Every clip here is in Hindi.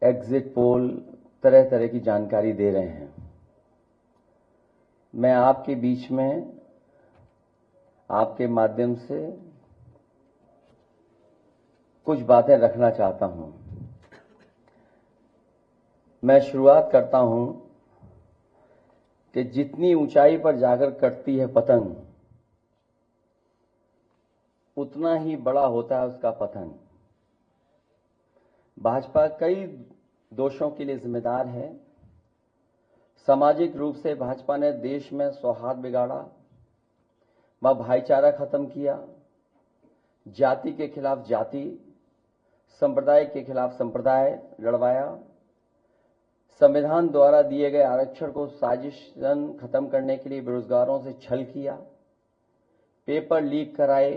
एग्जिट पोल तरह तरह की जानकारी दे रहे हैं। मैं आपके बीच में आपके माध्यम से कुछ बातें रखना चाहता हूं। मैं शुरुआत करता हूं कि जितनी ऊंचाई पर जाकर कटती है पतंग, उतना ही बड़ा होता है उसका पतन। भाजपा कई दोषों के लिए जिम्मेदार है। सामाजिक रूप से भाजपा ने देश में सौहार्द बिगाड़ा, व भाईचारा खत्म किया, जाति के खिलाफ जाति, संप्रदाय के खिलाफ संप्रदाय लड़वाया, संविधान द्वारा दिए गए आरक्षण को साजिशन खत्म करने के लिए बेरोजगारों से छल किया, पेपर लीक कराए,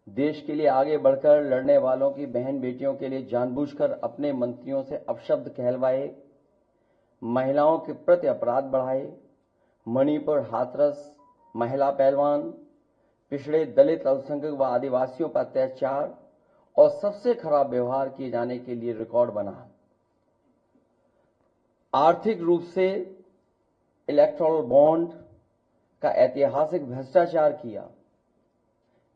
देश के लिए आगे बढ़कर लड़ने वालों की बहन बेटियों के लिए जानबूझकर अपने मंत्रियों से अपशब्द कहलवाए, महिलाओं के प्रति अपराध बढ़ाए, मणिपुर हाथरस महिला पहलवान, पिछड़े दलित अल्पसंख्यक व आदिवासियों पर अत्याचार और सबसे खराब व्यवहार किए जाने के लिए रिकॉर्ड बना। आर्थिक रूप से इलेक्टोरल बॉन्ड का ऐतिहासिक भ्रष्टाचार किया।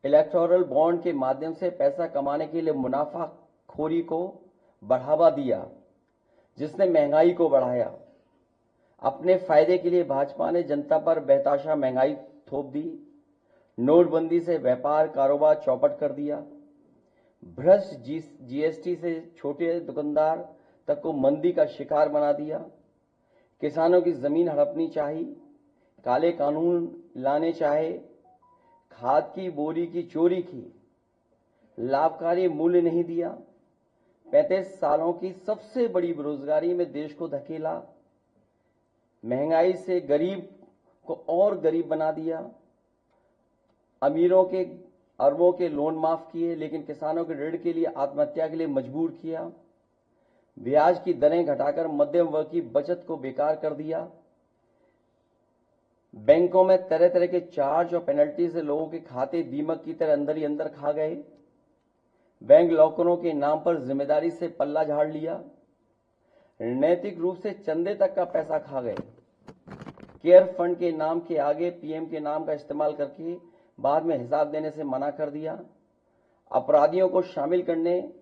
इलेक्टोरल बॉन्ड के माध्यम से पैसा कमाने के लिए मुनाफाखोरी को बढ़ावा दिया, जिसने महंगाई को बढ़ाया। अपने फायदे के लिए भाजपा ने जनता पर बेतहाशा महंगाई थोप दी। नोटबंदी से व्यापार कारोबार चौपट कर दिया। भ्रष्ट जीएसटी से छोटे दुकानदार तक को मंदी का शिकार बना दिया। किसानों की जमीन हड़पनी चाहिए, काले कानून लाने चाहे, खाद की बोरी की चोरी की, लाभकारी मूल्य नहीं दिया, 35 सालों की सबसे बड़ी बेरोजगारी में देश को धकेला, महंगाई से गरीब को और गरीब बना दिया, अमीरों के अरबों के लोन माफ किए, लेकिन किसानों के ऋण के लिए आत्महत्या के लिए मजबूर किया, ब्याज की दरें घटाकर मध्यम वर्ग की बचत को बेकार कर दिया, बैंकों में तरह तरह के चार्ज और पेनल्टी से लोगों के खाते दीमक की तरह अंदर ही अंदर खा गए। बैंक लॉकरों के नाम पर जिम्मेदारी से पल्ला झाड़ लिया। नैतिक रूप से चंदे तक का पैसा खा गए। केयर फंड के नाम के आगे पीएम के नाम का इस्तेमाल करके बाद में हिसाब देने से मना कर दिया। अपराधियों को शामिल करने,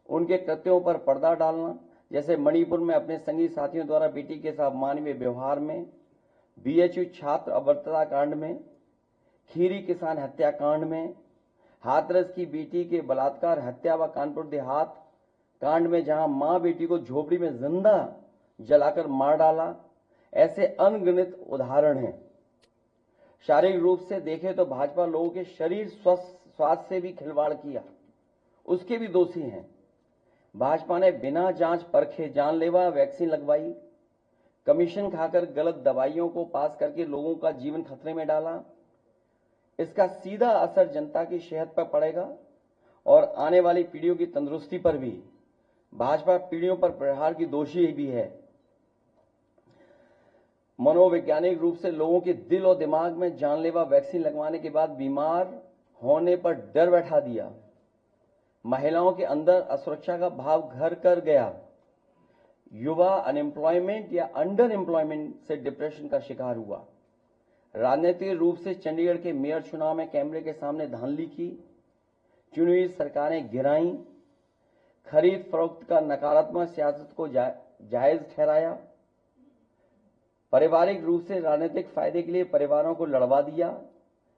उनके कृत्यों पर पर्दा डालना, जैसे मणिपुर में अपने संगी साथियों द्वारा बेटी के साथ मानवीय व्यवहार में, बीएचयू छात्र अभद्रता कांड में, खीरी किसान हत्याकांड में, हाथरस की बेटी के बलात्कार हत्या व कानपुर देहात कांड में जहां मां बेटी को झोपड़ी में जिंदा जलाकर मार डाला, ऐसे अनगिनत उदाहरण हैं। शारीरिक रूप से देखें तो भाजपा लोगों के शरीर स्वास्थ्य से भी खिलवाड़ किया, उसके भी दोषी हैं। भाजपा ने बिना जांच परखे जानलेवा वैक्सीन लगवाई, कमीशन खाकर गलत दवाइयों को पास करके लोगों का जीवन खतरे में डाला। इसका सीधा असर जनता की सेहत पर पड़ेगा और आने वाली पीढ़ियों की तंदुरुस्ती पर भी। भाजपा पीढ़ियों पर प्रहार की दोषी भी है। मनोवैज्ञानिक रूप से लोगों के दिल और दिमाग में जानलेवा वैक्सीन लगवाने के बाद बीमार होने पर डर बैठा दिया। महिलाओं के अंदर असुरक्षा का भाव घर कर गया। युवा अनएम्प्लॉयमेंट या अंडर एम्प्लॉयमेंट से डिप्रेशन का शिकार हुआ। राजनीतिक रूप से चंडीगढ़ के मेयर चुनाव में कैमरे के सामने धांधली की, चुनी हुई सरकारें गिराई, खरीद फरोख्त का नकारात्मक सियासत को जायज ठहराया, पारिवारिक रूप से राजनीतिक फायदे के लिए परिवारों को लड़वा दिया,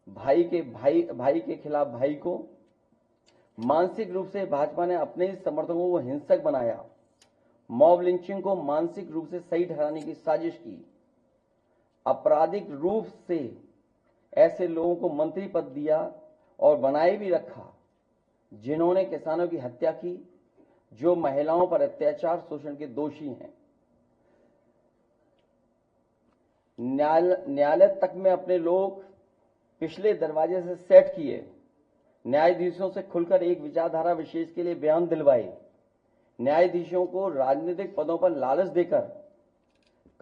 भाई के खिलाफ भाई को। मानसिक रूप से भाजपा ने अपने ही समर्थकों को हिंसक बनाया। मॉब लिंचिंग को मानसिक रूप से सही ठहराने की साजिश की। आपराधिक रूप से ऐसे लोगों को मंत्री पद दिया और बनाए भी रखा जिन्होंने किसानों की हत्या की, जो महिलाओं पर अत्याचार शोषण के दोषी हैं। न्यायालय तक में अपने लोग पिछले दरवाजे से सेट किए। न्यायाधीशों से खुलकर एक विचारधारा विशेष के लिए बयान दिलवाए। न्यायाधीशों को राजनीतिक पदों पर लालच देकर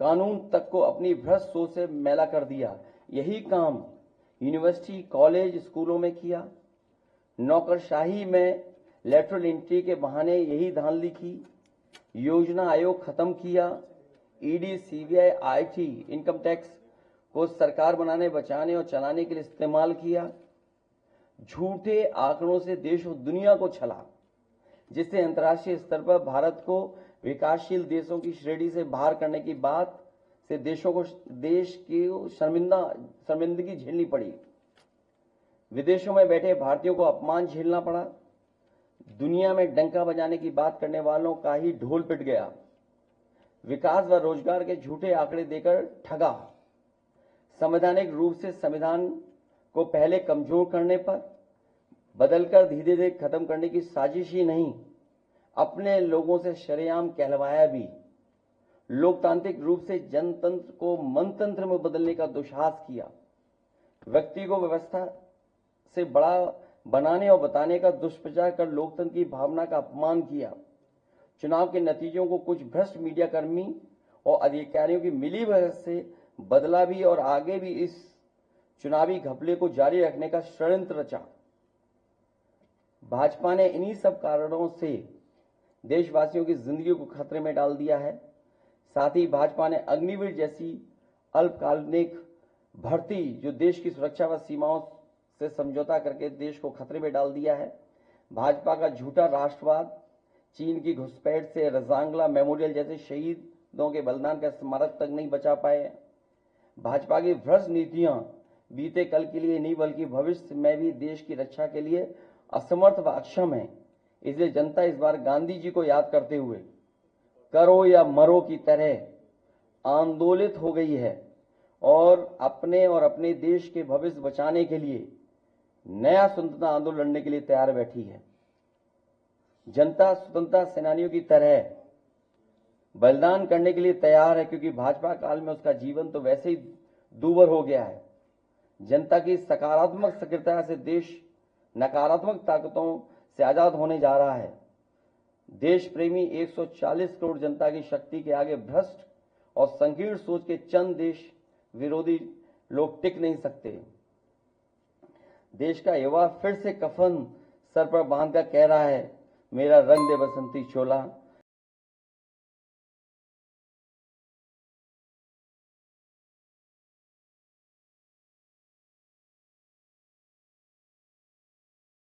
कानून तक को अपनी भ्रष्ट सोच से मैला कर दिया। यही काम यूनिवर्सिटी, कॉलेज, स्कूलों में किया। नौकरशाही में लेटरल एंट्री के बहाने यही धांधली की। योजना आयोग खत्म किया, ED, CBI, IT, income tax को सरकार बनाने, बचाने और चलाने के लिए इस्तेमाल किया। झूठे आंकड़ों से देश और दुनिया को छला, जिससे अंतर्राष्ट्रीय स्तर पर भारत को विकासशील देशों की श्रेणी से बाहर करने की बात से देश की शर्मिंदगी झेलनी पड़ी। विदेशों में बैठे भारतीयों को अपमान झेलना पड़ा। दुनिया में डंका बजाने की बात करने वालों का ही ढोल पिट गया। विकास व रोजगार के झूठे आंकड़े देकर ठगा। संवैधानिक रूप से संविधान को पहले कमजोर करने पर बदलकर धीरे धीरे खत्म करने की साजिश ही नहीं, अपने लोगों से शरेआम कहलवाया भी। लोकतांत्रिक रूप से जनतंत्र को मनतंत्र में बदलने का दुस्साहस किया। व्यक्ति को व्यवस्था से बड़ा बनाने और बताने का दुष्प्रचार कर लोकतंत्र की भावना का अपमान किया। चुनाव के नतीजों को कुछ भ्रष्ट मीडिया कर्मी और अधिकारियों की मिलीभगत से बदला भी और आगे भी इस चुनावी घपले को जारी रखने का षड्यंत्र रचा। भाजपा ने इन्हीं सब कारणों से देशवासियों की जिंदगी को खतरे में डाल दिया है। साथ ही भाजपा ने अग्निवीर जैसी अल्पकालिक भर्ती, जो देश की सुरक्षा व सीमाओं से समझौता करके देश को खतरे में डाल दिया है। भाजपा का झूठा राष्ट्रवाद, चीन की घुसपैठ से रजांगला मेमोरियल जैसे शहीदों के बलिदान का स्मारक तक नहीं बचा पाए। भाजपा की भ्रष्ट नीतियां बीते कल के लिए नहीं बल्कि भविष्य में भी देश की रक्षा के लिए असमर्थ व अक्षम है। इसलिए जनता इस बार गांधी जी को याद करते हुए करो या मरो की तरह आंदोलित हो गई है और अपने देश के भविष्य बचाने के लिए नया स्वतंत्रता आंदोलन लड़ने के लिए तैयार बैठी है। जनता स्वतंत्रता सेनानियों की तरह बलिदान करने के लिए तैयार है, क्योंकि भाजपा काल में उसका जीवन तो वैसे ही दूभर हो गया है। जनता की सकारात्मक सक्रियता से देश नकारात्मक ताकतों से आजाद होने जा रहा है। देश प्रेमी 140 करोड़ जनता की शक्ति के आगे भ्रष्ट और संकीर्ण सोच के चंद देश विरोधी लोग टिक नहीं सकते। देश का युवा फिर से कफन सर पर बांधकर कह रहा है, मेरा रंग दे बसंती चोला।